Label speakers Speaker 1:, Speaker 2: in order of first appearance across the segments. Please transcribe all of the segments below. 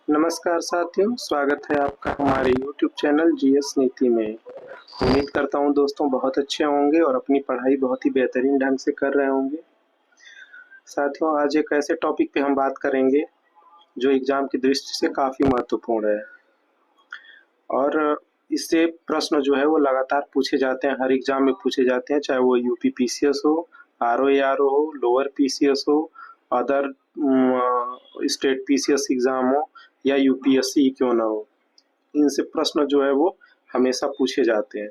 Speaker 1: नमस्कार साथियों, स्वागत है आपका हमारे YouTube चैनल जीएस नीति में। उम्मीद करता हूँ दोस्तों बहुत अच्छे होंगे और अपनी पढ़ाई बहुत ही बेहतरीन ढंग से कर रहे होंगे। साथियों, आज एक ऐसे टॉपिक पे हम बात करेंगे जो एग्जाम की दृष्टि से काफ़ी महत्वपूर्ण है और इससे प्रश्न जो है वो लगातार पूछे जाते हैं, हर एग्जाम में पूछे जाते हैं, चाहे वो यूपी पीसीएस हो, आरओ हो, लोअर पीसीएस हो, अदर स्टेट पीसीएस एग्जाम हो या यूपीएससी क्यों ना हो। इनसे प्रश्न जो है वो हमेशा पूछे जाते हैं।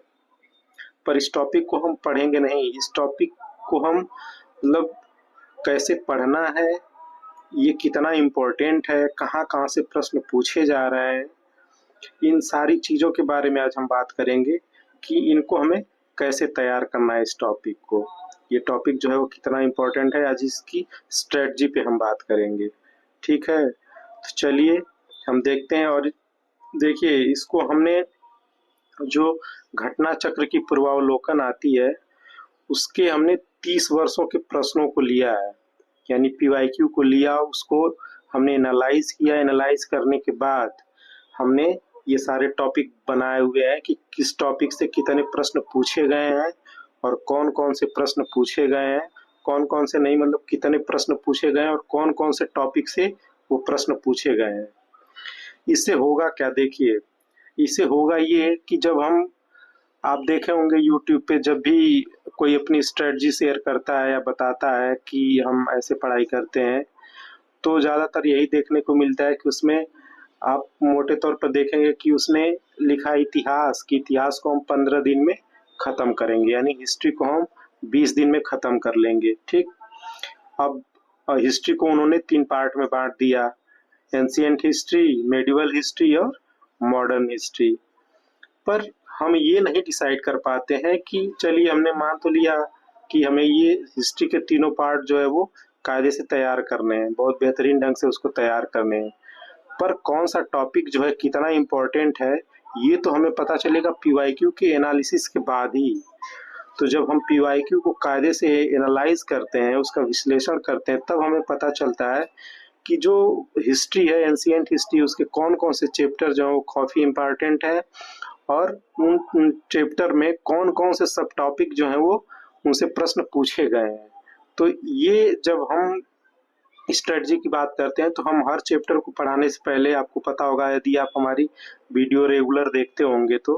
Speaker 1: पर इस टॉपिक को हम पढ़ेंगे नहीं, इस टॉपिक को हम मतलब कैसे पढ़ना है, ये कितना इम्पोर्टेंट है, कहाँ-कहाँ से प्रश्न पूछे जा रहे हैं, इन सारी चीज़ों के बारे में आज हम बात करेंगे कि इनको हमें कैसे तैयार करना है इस टॉपिक को। ये टॉपिक जो है वो कितना इम्पोर्टेंट है, आज इसकी स्ट्रेटजी पे हम बात करेंगे। ठीक है? तो चलिए हम देखते हैं और देखिए इसको हमने जो घटना चक्र की पूर्वावलोकन आती है, उसके हमने 30 वर्षों के प्रश्नों को लिया है, यानी पीवाईक्यू को लिया, उसको हमने एनालाइज किया। एनालाइज करने के बाद हमने ये सारे टॉपिक बनाए हुए हैं कि किस टॉपिक से कितने प्रश्न पूछे गए हैं और कौन-कौन से प्रश्न पूछे गए हैं, कौन-कौन से नहीं, मतलब कितने प्रश्न पूछे गए हैं और कौन-कौन से टॉपिक से वो प्रश्न पूछे गए हैं। इससे होगा क्या, देखिए इससे होगा ये कि जब हम आप देखे होंगे यूट्यूब पे जब भी कोई अपनी स्ट्रेटजी शेयर करता है या बताता है कि हम ऐसे पढ़ाई करते हैं, तो ज़्यादातर यही देखने को मिलता है कि उसमें आप मोटे तौर पर देखेंगे कि उसने लिखा इतिहास कि इतिहास को हम 15 दिन में ख़त्म करेंगे, यानी हिस्ट्री को हम 20 दिन में ख़त्म कर लेंगे। ठीक, अब हिस्ट्री को उन्होंने 3 पार्ट में बांट दिया, एंशिएंट हिस्ट्री, मेडिवल हिस्ट्री और मॉडर्न हिस्ट्री। पर हम ये नहीं डिसाइड कर पाते हैं कि चलिए हमने मान तो लिया कि हमें ये हिस्ट्री के तीनों पार्ट जो है वो कायदे से तैयार करने हैं, बहुत बेहतरीन ढंग से उसको तैयार करने हैं, पर कौन सा टॉपिक जो है कितना इम्पोर्टेंट है, ये तो हमें पता चलेगा पीवाईक्यू के एनालिसिस के बाद ही। तो जब हम पीवाईक्यू को कायदे से एनालाइज करते हैं, उसका विश्लेषण करते हैं, तब हमें पता चलता है कि जो हिस्ट्री है, एंशिएंट हिस्ट्री, उसके कौन-कौन से चैप्टर जो है वो काफ़ी इम्पोर्टेंट है और उन चैप्टर में कौन-कौन से सब टॉपिक जो हैं वो उनसे प्रश्न पूछे गए हैं। तो ये जब हम स्ट्रेटजी की बात करते हैं तो हम हर चैप्टर को पढ़ाने से पहले, आपको पता होगा यदि आप हमारी वीडियो रेगुलर देखते होंगे तो,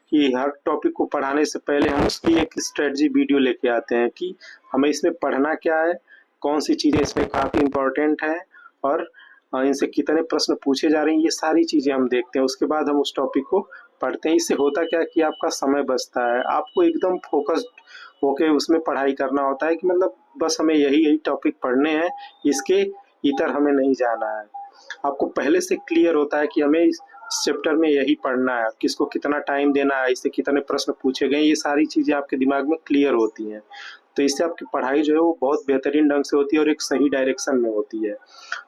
Speaker 1: कि हर टॉपिक को पढ़ाने से पहले हम उसकी एक स्ट्रेटजी वीडियो लेके आते हैं कि हमें इसमें पढ़ना क्या है, कौन सी चीज़ें इसमें काफ़ी इम्पोर्टेंट है और इनसे कितने प्रश्न पूछे जा रहे हैं, ये सारी चीज़ें हम देखते हैं। उसके बाद हम उस टॉपिक को पढ़ते हैं। इससे होता क्या है कि आपका समय बचता है, आपको एकदम फोकस्ड होके उसमें पढ़ाई करना होता है कि मतलब बस हमें यही-यही टॉपिक पढ़ने हैं, इसके इतर हमें नहीं जाना है। आपको पहले से क्लियर होता है कि हमें इस चैप्टर में यही पढ़ना है, किसको कितना टाइम देना है, इससे कितने प्रश्न पूछे गए, ये सारी चीज़ें आपके दिमाग में क्लियर होती हैं। तो इससे आपकी पढ़ाई जो है वो बहुत बेहतरीन ढंग से होती है और एक सही डायरेक्शन में होती है।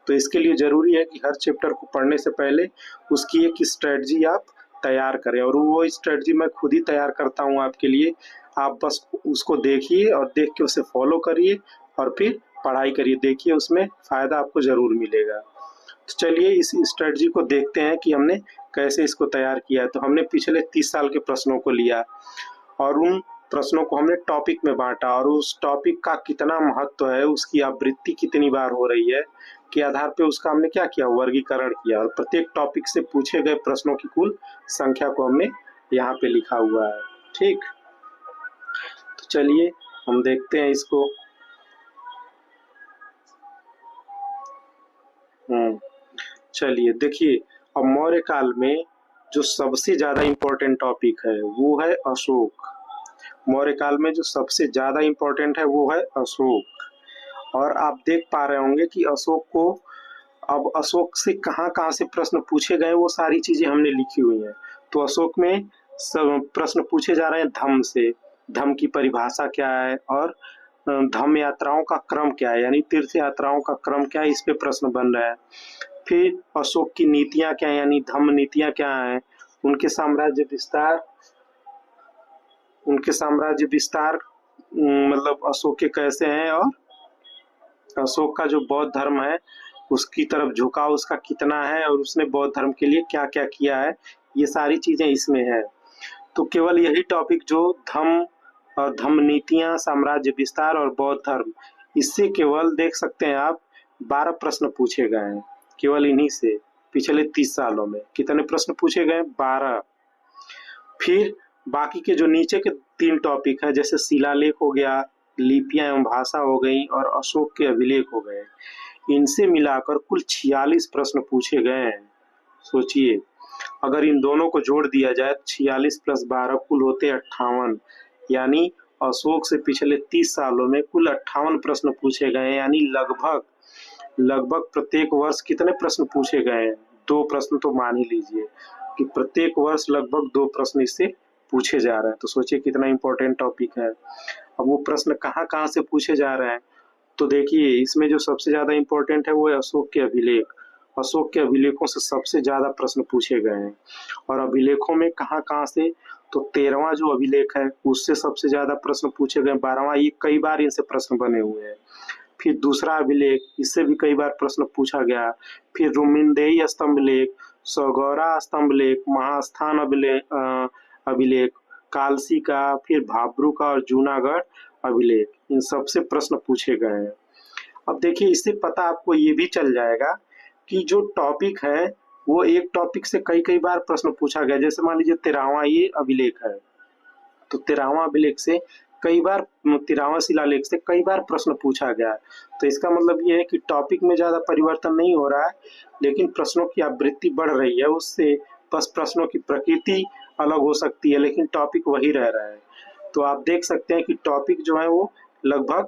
Speaker 1: तो इसके लिए ज़रूरी है कि हर चैप्टर को पढ़ने से पहले उसकी एक स्ट्रेटजी आप तैयार करें और वो स्ट्रेटजी मैं खुद ही तैयार करता हूँ आपके लिए। आप बस उसको देखिए और देख के उसे फॉलो करिए और फिर पढ़ाई करिए, देखिए उसमें फ़ायदा आपको ज़रूर मिलेगा। तो चलिए इस स्ट्रेटजी को देखते हैं कि हमने कैसे इसको तैयार किया है। तो हमने पिछले 30 साल के प्रश्नों को लिया और उन प्रश्नों को हमने टॉपिक में बाँटा और उस टॉपिक का कितना महत्व है, उसकी आवृत्ति कितनी बार हो रही है, के आधार पे उसका हमने क्या किया, वर्गीकरण किया और प्रत्येक टॉपिक से पूछे गए प्रश्नों की कुल संख्या को हमने यहाँ पे लिखा हुआ है। ठीक, तो चलिए हम देखते हैं इसको। चलिए देखिए, अब मौर्य काल में जो सबसे ज़्यादा इम्पोर्टेंट टॉपिक है वो है अशोक। मौर्य काल में जो सबसे ज़्यादा इम्पोर्टेंट है वो है अशोक। और आप देख पा रहे होंगे कि अशोक को, अब अशोक से कहाँ-कहाँ से प्रश्न पूछे गए वो सारी चीज़ें हमने लिखी हुई हैं। तो अशोक में सब प्रश्न पूछे जा रहे हैं धम्म से, धम्म की परिभाषा क्या है और धम्म यात्राओं का क्रम क्या है, यानी तीर्थ यात्राओं का क्रम क्या है, इस पे प्रश्न बन रहा है। फिर अशोक की नीतियाँ क्या हैं, यानी धम्म नीतियाँ क्या हैं, उनके साम्राज्य विस्तार, उनके साम्राज्य विस्तार मतलब अशोक के कैसे हैं और अशोक का जो बौद्ध धर्म है उसकी तरफ झुकाव उसका कितना है और उसने बौद्ध धर्म के लिए क्या क्या किया है, ये सारी चीजें इसमें है। तो केवल यही टॉपिक जो धम्म और धम्म नीतियां, साम्राज्य विस्तार और बौद्ध धर्म, इससे केवल देख सकते हैं आप 12 प्रश्न पूछे गए हैं केवल इन्हीं से। पिछले 30 सालों में कितने प्रश्न पूछे गए? 12। फिर बाकी के जो नीचे के 3 टॉपिक हैं, जैसे शिलालेख हो गया, लिपियां एवं भाषा हो गई और अशोक के अभिलेख हो गए, इनसे मिलाकर कुल 46 प्रश्न पूछे गए हैं। सोचिए, अगर इन दोनों को जोड़ दिया जाए तो 46 प्लस 12 कुल होते 58, यानी अशोक से पिछले 30 सालों में कुल 58 प्रश्न पूछे गए हैं। यानी लगभग लगभग प्रत्येक वर्ष कितने प्रश्न पूछे गए हैं? 2 प्रश्न तो मान ही लीजिए कि प्रत्येक वर्ष लगभग 2 प्रश्न इससे पूछे जा रहे हैं। तो सोचिए कितना इंपॉर्टेंट टॉपिक है। अब वो प्रश्न कहाँ कहाँ से पूछे जा रहे हैं, तो देखिए इसमें जो सबसे ज्यादा इंपॉर्टेंट है वो है अशोक के अभिलेख। अशोक के अभिलेखों से सबसे ज्यादा प्रश्न पूछे गए हैं। और अभिलेखों में कहाँ कहाँ से, तो 13वां जो अभिलेख है उससे सबसे ज्यादा प्रश्न पूछे गए। 12वां, ये कई बार इनसे प्रश्न बने हुए हैं। फिर दूसरा अभिलेख, इससे भी कई बार प्रश्न पूछा गया। फिर रुमिनदेही स्तंभ लेख, सौगौरा स्तंभ लेख, महास्थान अभिलेख, कालसी का, फिर भाब्रू का और जूनागढ़ अभिलेख, इन सबसे प्रश्न पूछे गए हैं। अब देखिए इससे पता आपको ये भी चल जाएगा कि जो टॉपिक है वो एक टॉपिक से कई कई बार प्रश्न पूछा गया। जैसे मान लीजिए 13वां ये अभिलेख है, तो 13वां अभिलेख से कई बार, 13वां शिलालेख से कई बार प्रश्न पूछा गया है। तो इसका मतलब ये है कि टॉपिक में ज्यादा परिवर्तन नहीं हो रहा है, लेकिन प्रश्नों की आवृत्ति बढ़ रही है उससे। बस प्रश्नों की प्रकृति अलग हो सकती है, लेकिन टॉपिक वही रह रहा है। तो आप देख सकते हैं कि टॉपिक जो है वो लगभग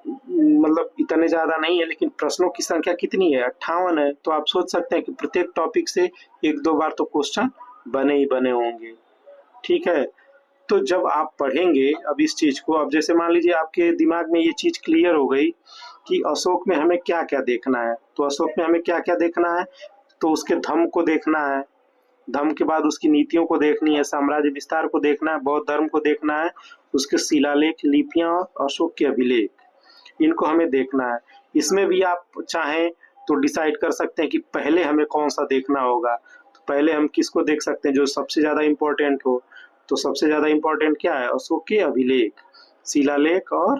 Speaker 1: मतलब इतने ज्यादा नहीं है, लेकिन प्रश्नों की संख्या कितनी है? 58 है। तो आप सोच सकते हैं कि प्रत्येक टॉपिक से 1-2 बार तो क्वेश्चन बने ही बने होंगे। ठीक है, तो जब आप पढ़ेंगे अब इस चीज को, अब जैसे मान लीजिए आपके दिमाग में ये चीज क्लियर हो गई कि अशोक में हमें क्या क्या देखना है। तो अशोक में हमें क्या क्या देखना है, तो उसके धम्म को देखना है, धम्म के बाद उसकी नीतियों को देखनी है, साम्राज्य विस्तार को देखना है, बौद्ध धर्म को देखना है, उसके शिलालेख, लिपियां और अशोक के अभिलेख, इनको हमें देखना है। इसमें भी आप चाहें तो डिसाइड कर सकते हैं कि पहले हमें कौन सा देखना होगा। तो पहले हम किसको देख सकते हैं? जो सबसे ज्यादा इम्पोर्टेंट हो। तो सबसे ज्यादा इम्पोर्टेंट क्या है? अशोक के अभिलेख, शिलालेख और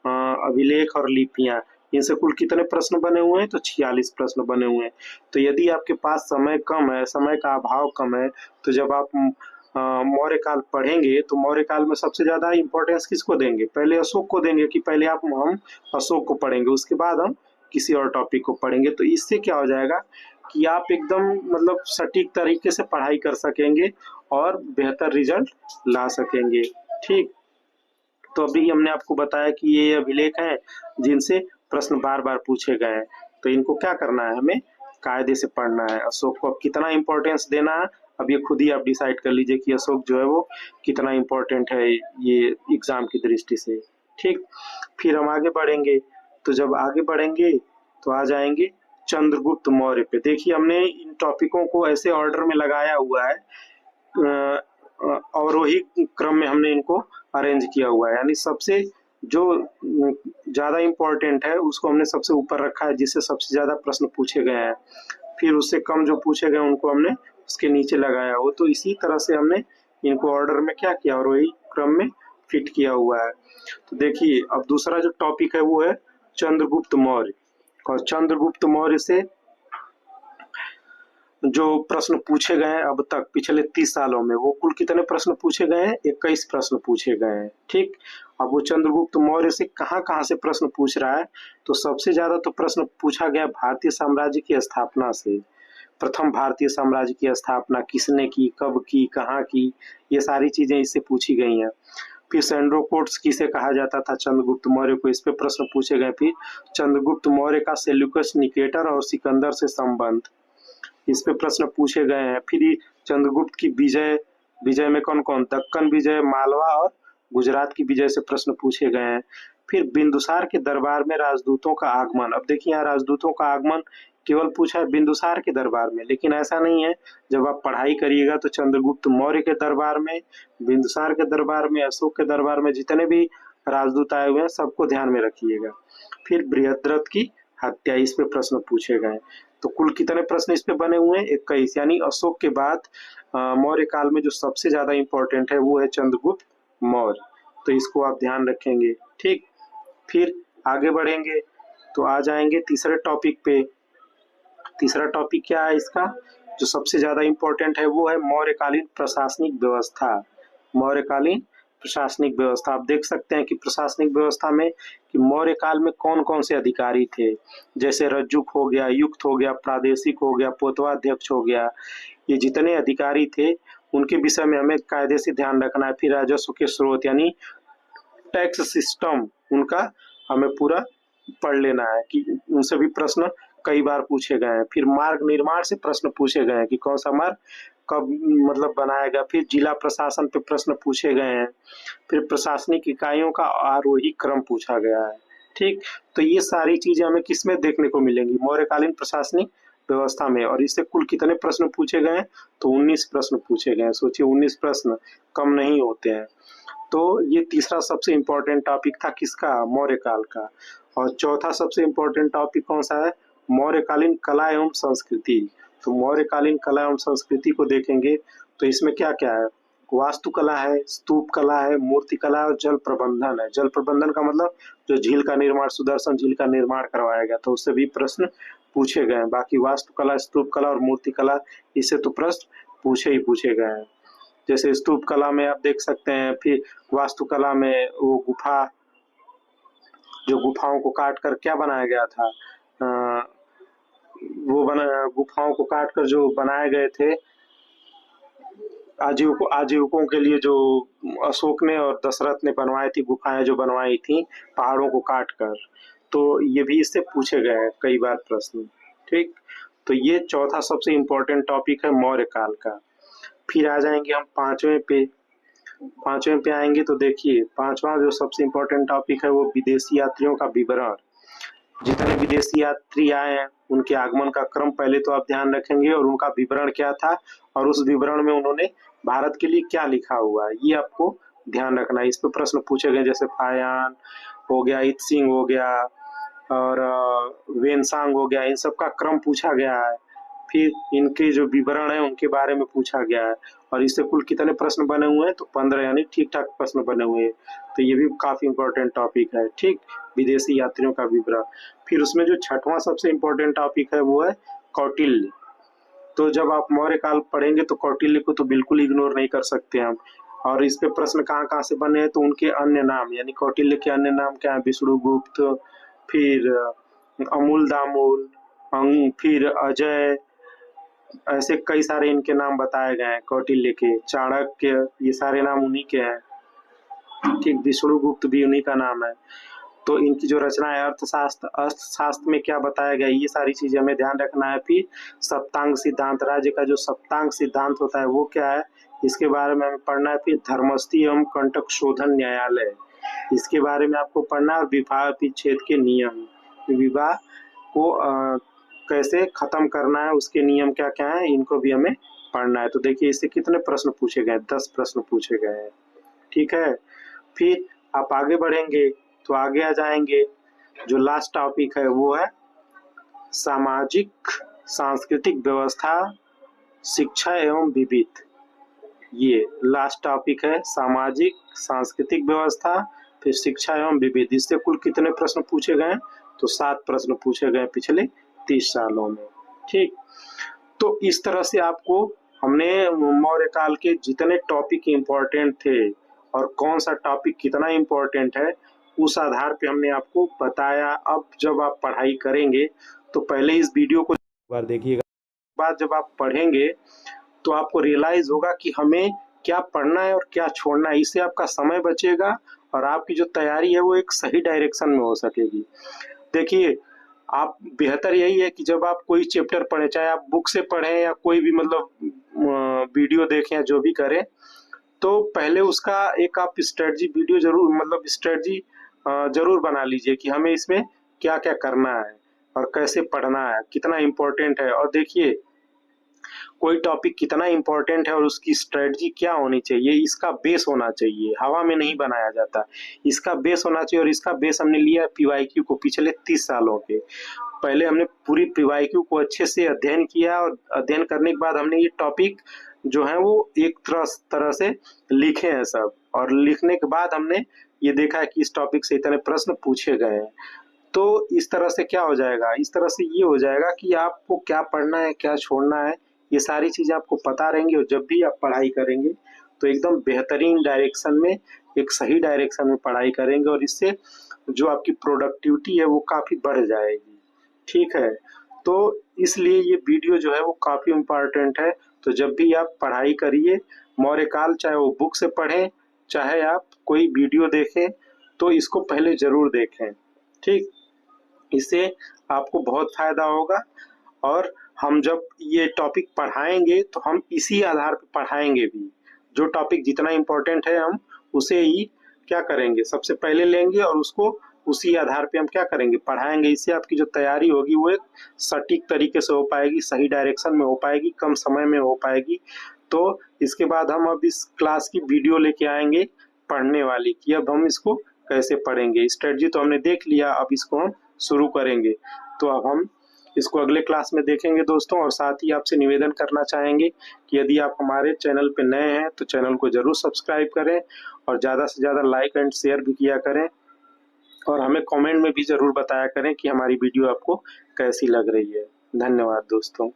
Speaker 1: अभिलेख और लिपियां। इनसे कुल कितने प्रश्न बने हुए हैं? तो 46 प्रश्न बने हुए हैं। तो यदि आपके पास समय कम है, समय का अभाव कम है, तो जब आप मौर्य काल पढ़ेंगे तो मौर्य काल में सबसे ज्यादा इंपॉर्टेंस किसको देंगे? पहले अशोक को देंगे कि पहले हम अशोक को पढ़ेंगे, उसके बाद हम किसी और टॉपिक को पढ़ेंगे। तो इससे क्या हो जाएगा कि आप एकदम मतलब सटीक तरीके से पढ़ाई कर सकेंगे और बेहतर रिजल्ट ला सकेंगे। ठीक, तो अभी हमने आपको बताया कि ये अभिलेख हैं जिनसे प्रश्न बार बार पूछे गए हैं। तो इनको क्या करना है? हमें कायदे से पढ़ना है। अशोक को अब कितना इंपॉर्टेंस देना है, अब ये खुद ही आप डिसाइड कर लीजिए कि अशोक जो है वो कितना इंपॉर्टेंट है ये एग्जाम की दृष्टि से। ठीक, फिर हम आगे बढ़ेंगे। तो जब आगे बढ़ेंगे तो आ जाएंगे चंद्रगुप्त मौर्य पे। देखिए हमने इन टॉपिकों को ऐसे ऑर्डर में लगाया हुआ है, अवरोही क्रम में हमने इनको अरेंज किया हुआ है। यानी सबसे जो ज्यादा इम्पोर्टेंट है उसको हमने सबसे ऊपर रखा है, जिससे सबसे ज्यादा प्रश्न पूछे गए हैं। फिर उससे कम जो पूछे गए उनको हमने उसके नीचे लगाया हो। तो इसी तरह से हमने इनको ऑर्डर में क्या किया, अवरोही क्रम में फिट किया हुआ है। तो देखिए अब दूसरा जो टॉपिक है वो है चंद्रगुप्त मौर्य। और चंद्रगुप्त मौर्य से जो प्रश्न पूछे गए हैं अब तक पिछले 30 सालों में, वो कुल कितने प्रश्न पूछे गए हैं? 21 प्रश्न पूछे गए हैं। ठीक, अब वो चंद्रगुप्त मौर्य से कहाँ कहाँ से प्रश्न पूछ रहा है, तो सबसे ज्यादा तो प्रश्न पूछा गया भारतीय साम्राज्य की स्थापना से। प्रथम भारतीय साम्राज्य की स्थापना किसने की, कब की, कहाँ की, ये सारी चीजें इससे पूछी गई हैं। फिर सैंड्रोकोट्स किसे कहा जाता था? चंद्रगुप्त मौर्य को, इस पे प्रश्न पूछे गए। फिर चंद्रगुप्त मौर्य का सेल्यूकस निकेटर और सिकंदर से संबंध, इस पे प्रश्न पूछे गए हैं। फिर चंद्रगुप्त की विजय, विजय में कौन कौन, दक्कन विजय, मालवा और गुजरात की विजय से प्रश्न पूछे गए हैं। फिर बिंदुसार के दरबार में राजदूतों का आगमन। अब देखिए यहाँ राजदूतों का आगमन केवल पूछा है बिंदुसार के दरबार में, लेकिन ऐसा नहीं है। जब आप पढ़ाई करिएगा तो चंद्रगुप्त मौर्य के दरबार में, बिंदुसार के दरबार में, अशोक के दरबार में जितने भी राजदूत आए हुए हैं सबको ध्यान में रखिएगा। फिर बृहद्रथ की हत्या, इस पे प्रश्न पूछे गए। तो कुल कितने प्रश्न इस पे बने हुए हैं? 21। यानी अशोक के बाद मौर्य काल में जो सबसे ज्यादा इंपॉर्टेंट है वो है चंद्रगुप्त मौर्य। तो इसको आप ध्यान रखेंगे। ठीक, फिर आगे बढ़ेंगे तो आ जाएंगे तीसरे टॉपिक पे। तीसरा टॉपिक क्या है इसका? जो सबसे ज्यादा इंपॉर्टेंट है वो है मौर्यकालीन प्रशासनिक व्यवस्था। मौर्यकालीन प्रशासनिक व्यवस्था। आप देख सकते हैं कि प्रशासनिक व्यवस्था में कि मौर्य काल में कौन कौन से अधिकारी थे। जैसे रज्जुक हो गया, युक्त हो गया, प्रादेशिक हो गया, पोतवाध्यक्ष हो गया। ये जितने अधिकारी थे उनके विषय में हमें कायदे से ध्यान रखना है। फिर राजस्व के स्रोत यानी टैक्स सिस्टम उनका हमें पूरा पढ़ लेना है कि उनसे भी प्रश्न कई बार पूछे गए हैं। फिर मार्ग निर्माण से प्रश्न पूछे गए हैं कि कौन सा मार्ग कब मतलब बनाया गया। फिर जिला प्रशासन पे प्रश्न पूछे गए हैं। फिर प्रशासनिक इकाइयों का आरोही क्रम पूछा गया है। ठीक, तो ये सारी चीजें हमें किसमें देखने को मिलेंगी? मौर्यकालीन प्रशासनिक व्यवस्था में। और इससे कुल कितने प्रश्न पूछे गए? तो 19 प्रश्न पूछे गए। सोचिए 19 प्रश्न कम नहीं होते हैं। तो ये तीसरा सबसे इम्पोर्टेंट टॉपिक था किसका? मौर्य काल का। और चौथा सबसे इम्पोर्टेंट टॉपिक कौन सा है? मौर्यकालीन कला एवं संस्कृति। तो मौर्यकालीन कला एवं संस्कृति को देखेंगे तो इसमें क्या क्या है? वास्तुकला है, स्तूप कला है, मूर्ति कला है और जल प्रबंधन है। जल प्रबंधन का मतलब जो झील का निर्माण, सुदर्शन झील का निर्माण करवाया गया तो उससे भी प्रश्न पूछे गए हैं। बाकी वास्तुकला, स्तूप कला और मूर्ति कला इससे तो प्रश्न पूछे गए हैं। जैसे स्तूप कला में आप देख सकते हैं, फिर वास्तुकला में वो गुफा, जो गुफाओं को काट कर क्या बनाया गया था? वो बना गुफाओं को काट कर जो बनाए गए थे आजीविकों के लिए, जो अशोक ने और दशरथ ने बनवाई थी गुफाएं, जो बनवाई थी पहाड़ों को काट कर। तो ये भी इससे पूछे गए हैं कई बार प्रश्न। ठीक, तो ये चौथा सबसे इम्पोर्टेंट टॉपिक है मौर्य काल का। फिर आ जाएंगे हम पांचवें पे। पांचवें पे आएंगे तो देखिए पांचवा जो सबसे इम्पोर्टेंट टॉपिक है वो विदेशी यात्रियों का विवरण। जितने विदेशी यात्री आए हैं उनके आगमन का क्रम पहले तो आप ध्यान रखेंगे और उनका विवरण क्या था और उस विवरण में उन्होंने भारत के लिए क्या लिखा हुआ है ये आपको ध्यान रखना है। इस पे प्रश्न पूछे गए जैसे फायान हो गया, इत्सिंग हो गया और वेनसांग हो गया, इन सब का क्रम पूछा गया है। फिर इनके जो विवरण है उनके बारे में पूछा गया है। और इससे कुल कितने प्रश्न बने हुए हैं? तो 15 यानी ठीक ठाक प्रश्न बने हुए हैं। तो ये भी काफी इम्पोर्टेंट टॉपिक है। ठीक, विदेशी यात्रियों का विवरण। फिर उसमें जो छठवां सबसे इम्पोर्टेंट टॉपिक है वो है कौटिल्य। तो जब आप मौर्य काल पढ़ेंगे तो कौटिल्य को तो बिल्कुल इग्नोर नहीं कर सकते हम। और इस पे प्रश्न कहाँ कहाँ से बने हैं? तो उनके अन्य नाम यानी कौटिल्य के अन्य नाम क्या है? विष्णुगुप्त, फिर अमूल दामूल, फिर अजय, ऐसे कई सारे इनके नाम बताए गए हैं। कौटिल्य के, चाणक्य, ये सारे नाम उन्हीं के हैं। ठीक, विष्णुगुप्त भी उन्हीं का नाम है। तो इनकी जो रचना है अर्थशास्त्र, अर्थशास्त्र में क्या बताया गया ये सारी चीजें हमें ध्यान रखना है। फिर सप्तांग सिद्धांत, राज्य का जो सप्तांग सिद्धांत होता है वो क्या है इसके बारे में हमें पढ़ना है। फिर धर्मस्थी एवं कंटक शोधन न्यायालय, इसके बारे में आपको पढ़ना है। और विवाह विच्छेद के नियम, विवाह को कैसे खत्म करना है उसके नियम क्या क्या है इनको भी हमें पढ़ना है। तो देखिए इससे कितने प्रश्न पूछे गए? 10 प्रश्न पूछे गए हैं। ठीक है, फिर आप आगे बढ़ेंगे तो आगे आ जाएंगे जो लास्ट टॉपिक है वो है सामाजिक सांस्कृतिक व्यवस्था, शिक्षा एवं विविध। ये लास्ट टॉपिक है, सामाजिक सांस्कृतिक व्यवस्था, फिर शिक्षा एवं विविध। इससे कुल कितने प्रश्न पूछे गए? तो 7 प्रश्न पूछे गए पिछले 30 सालों में। ठीक, तो इस तरह से आपको हमने मौर्य काल के जितने टॉपिक इम्पोर्टेंट थे और कौन सा टॉपिक कितना इम्पोर्टेंट है उस आधार पे हमने आपको बताया। अब जब आप पढ़ाई करेंगे तो पहले इस वीडियो को एक बार देखिएगा, बाद जब आप पढ़ेंगे तो आपको रियलाइज होगा कि हमें क्या पढ़ना है और क्या छोड़ना है। इससे आपका समय बचेगा और आपकी जो तैयारी है वो एक सही डायरेक्शन में हो सकेगी। देखिए आप बेहतर यही है कि जब आप कोई चैप्टर पढ़ें, चाहे आप बुक से पढ़ें या कोई भी मतलब वीडियो देखें या जो भी करें, तो पहले उसका एक आप स्ट्रेटजी वीडियो जरूर मतलब स्ट्रेटजी जरूर बना लीजिए कि हमें इसमें क्या क्या करना है और कैसे पढ़ना है, कितना इम्पोर्टेंट है। और देखिए कोई टॉपिक कितना इम्पोर्टेंट है और उसकी स्ट्रेटजी क्या होनी चाहिए, इसका बेस होना चाहिए, हवा में नहीं बनाया जाता। इसका बेस होना चाहिए और इसका बेस हमने लिया पीवाईक्यू को पिछले 30 सालों के। पहले हमने पूरी पीवाईक्यू को अच्छे से अध्ययन किया और अध्ययन करने के बाद हमने ये टॉपिक जो है वो एक तरह से लिखे हैं सब, और लिखने के बाद हमने ये देखा है कि इस टॉपिक से इतने प्रश्न पूछे गए हैं। तो इस तरह से क्या हो जाएगा, इस तरह से ये हो जाएगा कि आपको क्या पढ़ना है, क्या छोड़ना है, ये सारी चीज़ें आपको पता रहेंगी, और जब भी आप पढ़ाई करेंगे तो एकदम बेहतरीन डायरेक्शन में, एक सही डायरेक्शन में पढ़ाई करेंगे, और इससे जो आपकी प्रोडक्टिविटी है वो काफ़ी बढ़ जाएगी। ठीक है, तो इसलिए ये वीडियो जो है वो काफ़ी इम्पोर्टेंट है। तो जब भी आप पढ़ाई करिए मौर्यकाल, चाहे वो बुक से पढ़ें, चाहे आप कोई वीडियो देखें, तो इसको पहले ज़रूर देखें। ठीक, इससे आपको बहुत फ़ायदा होगा। और हम जब ये टॉपिक पढ़ाएंगे तो हम इसी आधार पर पढ़ाएंगे भी। जो टॉपिक जितना इम्पोर्टेंट है हम उसे ही क्या करेंगे, सबसे पहले लेंगे, और उसको उसी आधार पे हम क्या करेंगे, पढ़ाएंगे। इससे आपकी जो तैयारी होगी वो एक सटीक तरीके से हो पाएगी, सही डायरेक्शन में हो पाएगी, कम समय में हो पाएगी। तो इसके बाद हम अब इस क्लास की वीडियो लेके आएंगे पढ़ने वाली, कि अब हम इसको कैसे पढ़ेंगे। स्ट्रेटजी तो हमने देख लिया, अब इसको हम शुरू करेंगे। तो अब हम इसको अगले क्लास में देखेंगे दोस्तों। और साथ ही आपसे निवेदन करना चाहेंगे कि यदि आप हमारे चैनल पे नए हैं तो चैनल को जरूर सब्सक्राइब करें, और ज़्यादा से ज़्यादा लाइक एंड शेयर भी किया करें, और हमें कमेंट में भी ज़रूर बताया करें कि हमारी वीडियो आपको कैसी लग रही है। धन्यवाद दोस्तों।